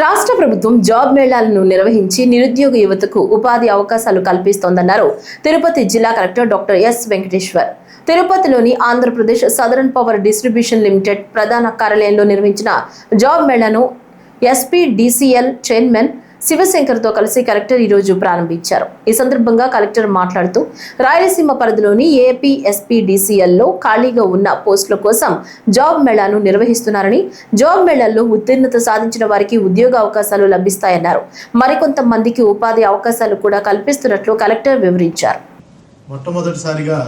రాష్ట్ర ప్రభుత్వం జాబ్ మేళాలను నిర్వహించి నిరుద్యోగ యువతకు ఉపాధి అవకాశాలు కల్పిస్తోందన్నారు తిరుపతి జిల్లా కలెక్టర్ డాక్టర్ ఎస్ వెంకటేశ్వర్. తిరుపతిలోని Andhra Pradesh southern power distribution limited ప్రధాన కార్యాలయంలో నిర్వహించిన జాబ్ మేళాను ఎస్పీడీసీఎల్ చైర్మన్ శివశంకర్తో కలిసి కలెక్టర్ ఈరోజు ప్రారంభించారు. ఈ సందర్భంగా కలెక్టర్ మాట్లాడుతూ రాయలసీమ పరిధిలోని ఏపీ ఎస్పీడీసీఎల్లో ఖాళీగా ఉన్న పోస్టుల కోసం జాబ్ మేళాను నిర్వహిస్తున్నారని, జాబ్ మేళాల్లో ఉత్తీర్ణత సాధించిన వారికి ఉద్యోగ అవకాశాలు లభిస్తాయన్నారు. మరికొంతమందికి ఉపాధి అవకాశాలు కూడా కల్పిస్తున్నట్లు కలెక్టర్ వివరించారు. మొట్టమొదటిసారిగా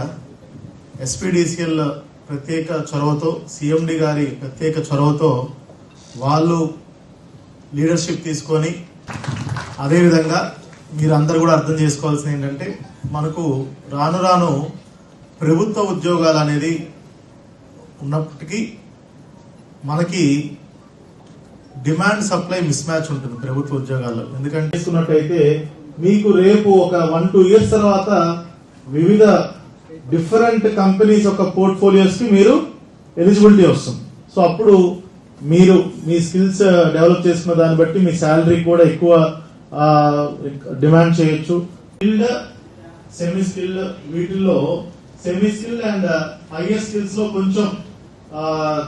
ఎస్పీడీసీఎల్ ప్రత్యేక చొరవతో, సిఎండి గారి ప్రత్యేక చొరవతో వాళ్ళు లీడర్షిప్ తీసుకొని, అదేవిధంగా మీరు అందరూ కూడా అర్థం చేసుకోవాల్సింది ఏంటంటే, మనకు రాను రాను ప్రభుత్వ ఉద్యోగాలు అనేది ఉన్నప్పటికీ మనకి డిమాండ్ సప్లై మిస్ మ్యాచ్ ఉంటుంది ప్రభుత్వ ఉద్యోగాల్లో. ఎందుకంటే తీసుకున్నట్టయితే మీకు రేపు ఒక 1-2 ఇయర్స్ తర్వాత వివిధ డిఫరెంట్ కంపెనీస్ యొక్క పోర్ట్ఫోలియోస్ కి మీరు ఎలిజిబిలిటీ వస్తుంది. సో అప్పుడు మీరు మీ స్కిల్స్ డెవలప్ చేసుకున్న దాన్ని బట్టి మీ శాలరీ కూడా ఎక్కువ డిమాండ్ చేయొచ్చు. స్కిల్డ్, సెమీ స్కిల్డ్, వీటిల్లో semi skilled and higher skills లో కొంచెం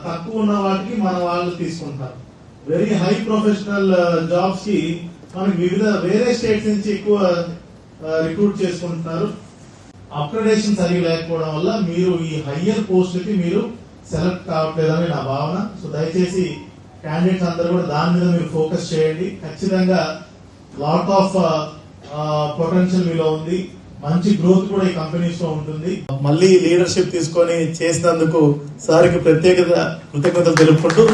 తక్కువ ఉన్న వాటికి మన వాళ్ళు తీసుకుంటారు. వెరీ హై ప్రొఫెషనల్ జాబ్స్ కి మనకి వేరే స్టేట్స్ నుంచి ఎక్కువ రిక్రూట్ చేసుకుంటున్నారు. అప్గ్రేడేషన్ సరిగా లేకపోవడం వల్ల మీరు ఈ హయ్యర్ పోస్టులకి మీరు సెలెక్ట్ కావట్లేదని నా భావన. సో దయచేసి క్యాండిడేట్స్ అందరూ కూడా దాని మీద మీరు ఫోకస్ చేయండి. ఖచ్చితంగా లాట్ ఆఫ్ పొటెన్షియల్ మీలో ఉంది, మంచి గ్రోత్ కూడా ఈ కంపెనీస్ లో ఉంటుంది. మళ్ళీ లీడర్షిప్ తీసుకొని చేసినందుకు సార్కి కృతజ్ఞతలు తెలుపుకుంటూ